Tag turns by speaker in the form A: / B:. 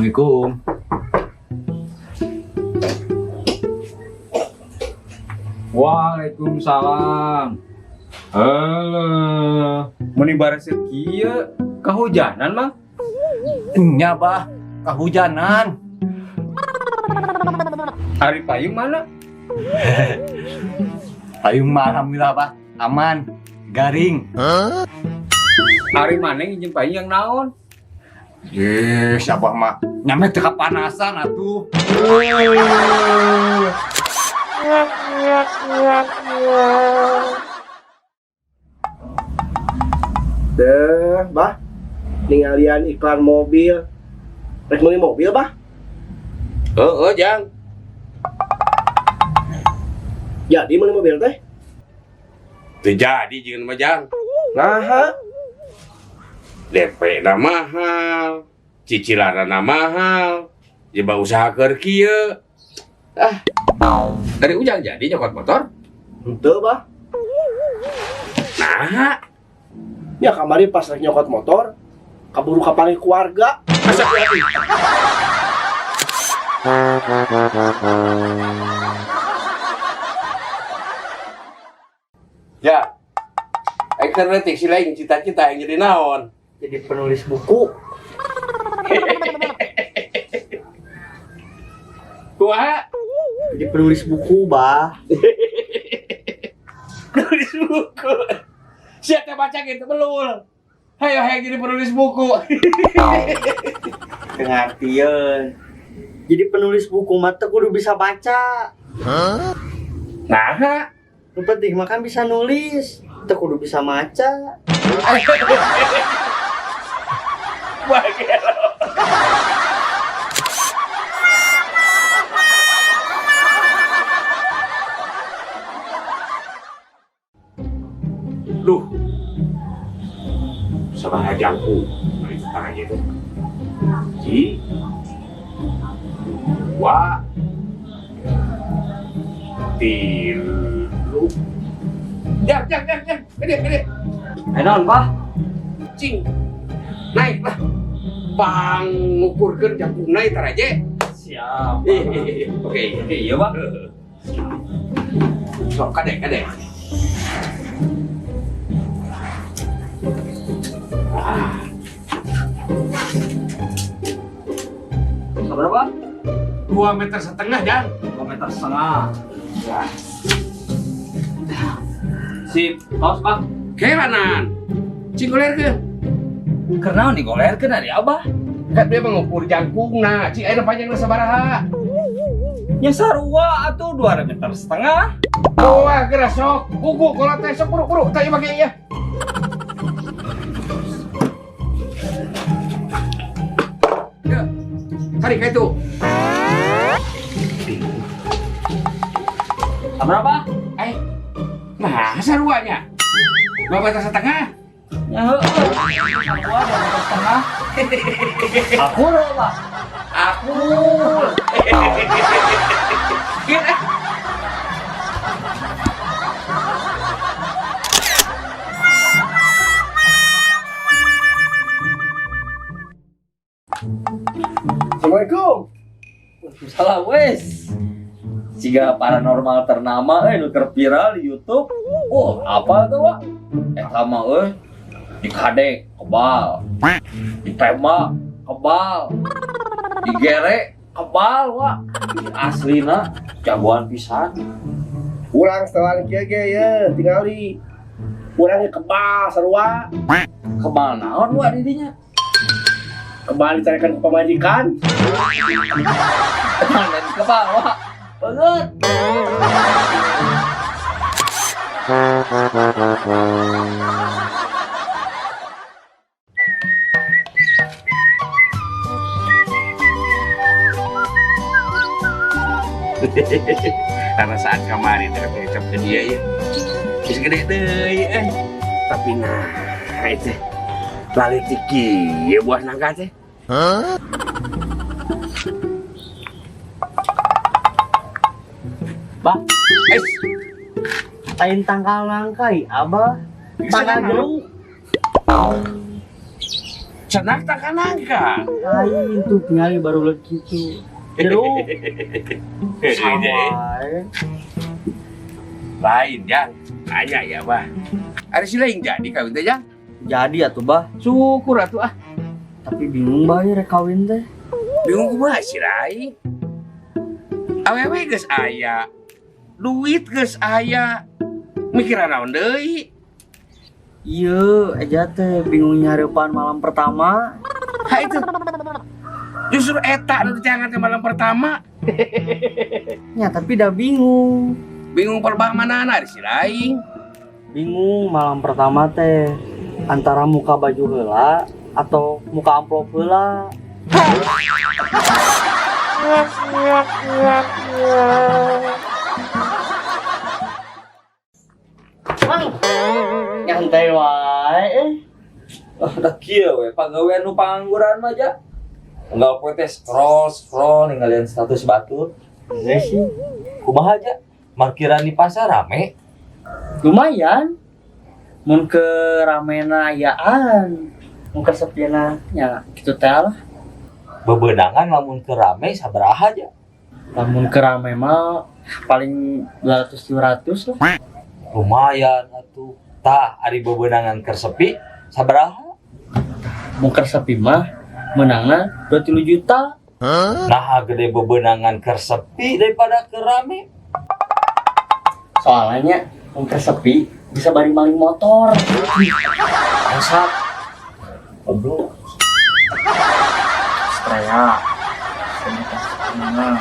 A: Assalamualaikum. Waalaikumsalam. Halo. Meni baris kieu kahujanan, Mang?
B: Nya bah, kehujanan.
A: Ari payung mana?
B: Payung mah alhamdulillah bah, aman, garing.
A: Ari mana yang payung yang naon?
B: Siapa mah nyampe teu kapanasan atuh.
C: Deh, bah, ningalian iklan mobil. Rek meuli mobil, bah?
D: Jang.
C: Jadi meuli mobil teh?
D: Teu jadi jeung mah Jang.
C: Nah,
D: DP na mahal, cicilanna mahal. Coba usaha keur kieu. Dari Ujang jadi nyokot motor?
C: henteu, bah.
D: Nah,
C: Ya kamari pas rek nyokot motor, kaburu kapanggih keluarga.
D: asa hati. Ya. Keur leutik si lain cita-cita yang jadi naon?
C: Jadi penulis buku.
D: Kumaha?
C: Jadi penulis buku, bah.
D: Penulis buku. Siapa baca gitu belul? Hayo jadi penulis buku.
C: Pengertian. Jadi penulis buku mah teu kudu bisa baca.
D: Nah,
C: Nu penting mah kan bisa nulis. Teu kudu bisa maca.
D: bahagia. Duh, sama ajangku, mari tanya itu. Ji, dua, tilu. Jang, gede.
B: Enon bah,
D: Cing, naik lah. Pang ngukurkeun jangkung naik tar aja.
B: siap.
D: Oke,
B: Iya bah.
D: sok kadek.
B: Berapa?
D: 2,5 meter Jan.
B: 2,5 meter. Sip, tos bah.
D: Keranan. Cinggolerkeun.
B: Karena digolerkeun dari abah.
D: Kan dia mengukur jangkungna, cing ayeuna panjangna sabaraha?
B: Ya sarua atuh 2,5 meter.
D: Wah, geus sok. Kuku kalau teh sok buru-buru, teh make ieu. Ya. Tarik ka itu.
B: Berapa?
D: Nah, saruanya. 2,5 meter.
B: Ya heeh. Sarua 2,5 meter. Aku lah.
D: Aku. Kira.
C: Assalamualaikum.
B: Salah wes. Jika paranormal ternama nu keur viral di YouTube. Apa tuh, Wak? Sama di Kadek kebal. Di Pema kebal. Di Gere kebal, Wak. Aslina jagoan pisan.
C: Ulang setelah kieu ge ya, tingali. Urang kebal sarua.
B: Kebal naon, Wak, didinya?
C: Kebal dicarikan ke pamajikan.
B: Tangan kebal, Wak. Banget.
D: Karena saat kemarin terkecap ke dia ya. Bisa gede deh, Tapi nah itu lali tiki ya buah nangka teh.
C: Bah, lain tangkal langkai, abah. Tanggal jeruk.
D: Cenak tak kanangka.
B: Lain tuh tinggal baru lagi gitu. Jeruk sama.
D: Lain Jang. Tanya ya bah. Ada si lain jadi kawin teh Jang.
B: Jadi atuh bah.
D: Syukur atuh ah.
B: Tapi bingung bah ya rek kawin teh.
D: Bingung kumaha si lain. Awewe geus aya. Duit geus aya. Mikiran naon deui?
B: Iya, aja teh bingung nyareupan malam pertama.
D: Ha itu. Justru eta nu jangan ke malam pertama.
B: Ya tapi dah bingung.
D: Bingung perbah mana ada si lain.
B: Bingung malam pertama teh antara muka baju heula atau muka amplop heula. Nyantai wae.
E: Udah kieu we, pagawean nu pangangguran mah aja. Enggak poe teh scroll ninggalin status batur.
B: Iya sih.
E: Kumaha aja? Parkiran di pasar rame.
B: Lumayan. Mun ke ramena ayaan, mun ke sepiana nya kitu teh lah.
E: Bebedangan lamun ke rame sabaraha aja.
B: Lamun ke rame mah paling 200-300 lah.
E: Lumayan atuh. Tah ari bebedangan keur sepi sabaraha?
B: Mun ke sepi mah menangna 23 juta.
E: Nah gede bebenangan keur sepi daripada keur rame.
B: Soalnya mun ke sepi bisa bari maling motor.
E: Bangsat. Goblok.
B: Saya benar.